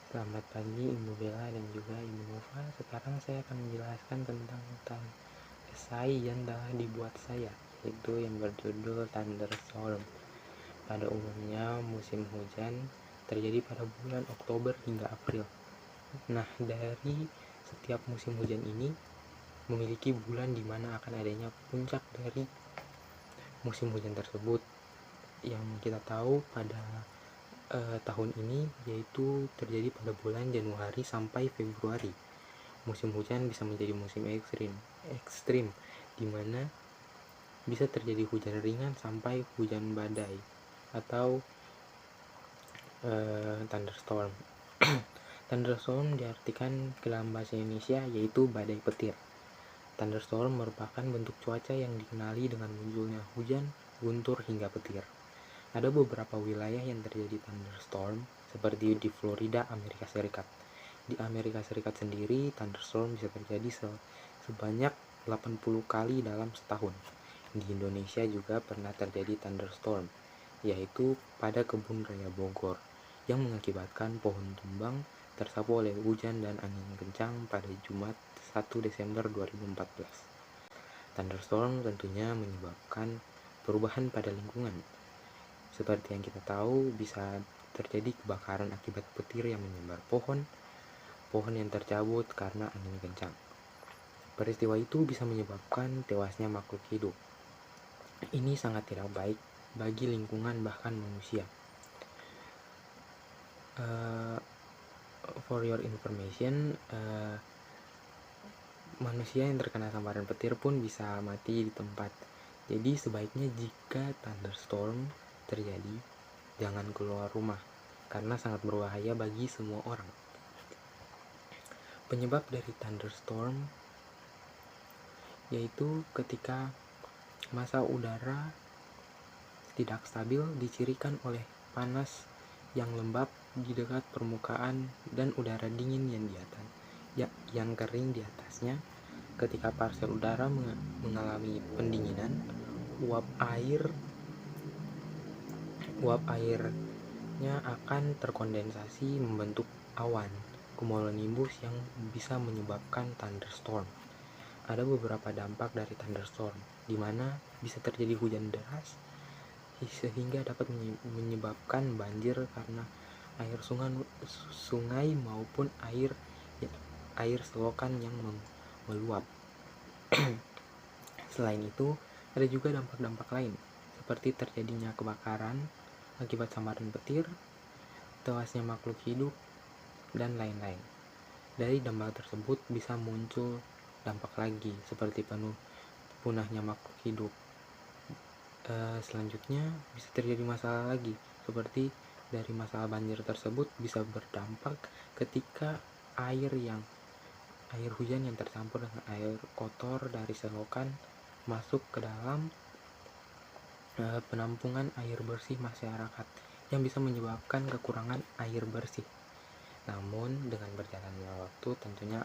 Selamat pagi Ibu Bella dan juga Ibu Nova. Sekarang saya akan menjelaskan tentang esai yang telah dibuat saya, yaitu yang berjudul Thunderstorm. Pada umumnya musim hujan terjadi pada bulan Oktober hingga April. Nah, dari setiap musim hujan ini memiliki bulan di mana akan adanya puncak dari musim hujan tersebut. Yang kita tahu pada tahun ini yaitu terjadi pada bulan Januari sampai Februari. Musim hujan bisa menjadi musim ekstrim di mana bisa terjadi hujan ringan sampai hujan badai atau thunderstorm. Thunderstorm diartikan ke dalam bahasa Indonesia yaitu badai petir. Thunderstorm merupakan bentuk cuaca yang dikenali dengan munculnya hujan, guntur hingga petir. Ada beberapa wilayah yang terjadi thunderstorm seperti di Florida, Amerika Serikat. Di Amerika Serikat sendiri, thunderstorm bisa terjadi sebanyak 80 kali dalam setahun. Di Indonesia juga pernah terjadi thunderstorm, yaitu pada Kebun Raya Bogor, yang mengakibatkan pohon tumbang tersapu oleh hujan dan angin kencang pada Jumat 1 Desember 2014. Thunderstorm tentunya menyebabkan perubahan pada lingkungan. Seperti yang kita tahu, bisa terjadi kebakaran akibat petir yang menyambar pohon yang tercabut karena angin kencang. Peristiwa itu bisa menyebabkan tewasnya makhluk hidup. Ini sangat tidak baik bagi lingkungan bahkan manusia. For your information, manusia yang terkena sambaran petir pun bisa mati di tempat. Jadi sebaiknya jika thunderstorm terjadi, jangan keluar rumah karena sangat berbahaya bagi semua orang. Penyebab dari thunderstorm yaitu ketika massa udara tidak stabil dicirikan oleh panas yang lembab di dekat permukaan dan udara dingin yang kering di atasnya. Ketika partikel udara mengalami pendinginan, uap airnya akan terkondensasi membentuk awan cumulonimbus yang bisa menyebabkan thunderstorm. Ada beberapa dampak dari thunderstorm, di mana bisa terjadi hujan deras sehingga dapat menyebabkan banjir karena air sungai maupun air selokan yang meluap. Selain itu, ada juga dampak-dampak lain, seperti terjadinya kebakaran akibat sambaran petir, tewasnya makhluk hidup, dan lain-lain. Dari dampak tersebut bisa muncul dampak lagi, seperti punahnya makhluk hidup. Selanjutnya bisa terjadi masalah lagi, seperti dari masalah banjir tersebut bisa berdampak ketika air hujan yang tercampur dengan air kotor dari selokan masuk ke dalam penampungan air bersih masyarakat yang bisa menyebabkan kekurangan air bersih. Namun dengan berjalannya waktu tentunya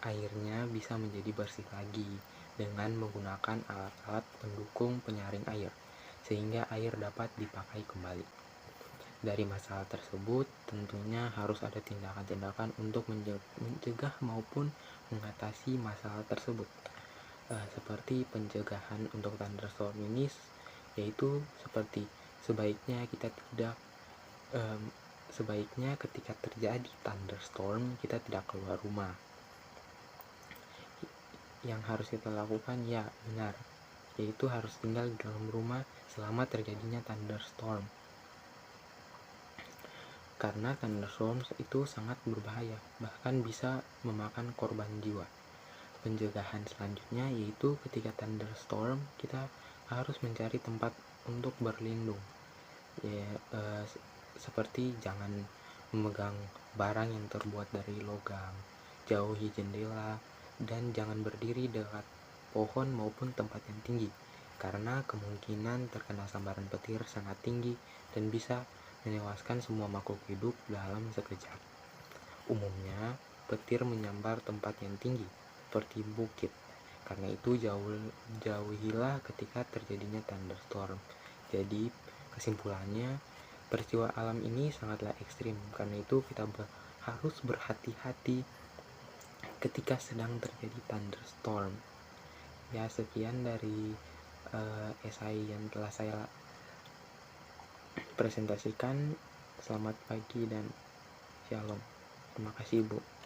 airnya bisa menjadi bersih lagi dengan menggunakan alat-alat pendukung penyaring air sehingga air dapat dipakai kembali. Dari masalah tersebut tentunya harus ada tindakan-tindakan untuk mencegah maupun mengatasi masalah tersebut. Seperti pencegahan untuk thunderstorm ini yaitu seperti sebaiknya ketika terjadi thunderstorm kita tidak keluar rumah. Yang harus kita lakukan benar, yaitu harus tinggal di dalam rumah selama terjadinya thunderstorm. Karena thunderstorm itu sangat berbahaya, bahkan bisa memakan korban jiwa. Pencegahan selanjutnya yaitu ketika thunderstorm kita harus mencari tempat untuk berlindung. Seperti jangan memegang barang yang terbuat dari logam, jauhi jendela, dan jangan berdiri dekat pohon maupun tempat yang tinggi karena kemungkinan terkena sambaran petir sangat tinggi dan bisa menewaskan semua makhluk hidup dalam sekejap. Umumnya petir menyambar tempat yang tinggi seperti bukit. Karena itu jauhilah ketika terjadinya thunderstorm. Jadi kesimpulannya Peristiwa alam ini sangatlah ekstrim, karena itu kita harus berhati-hati ketika sedang terjadi thunderstorm. Ya, sekian dari esai yang telah saya presentasikan. Selamat pagi dan shalom. Terima kasih, Bu.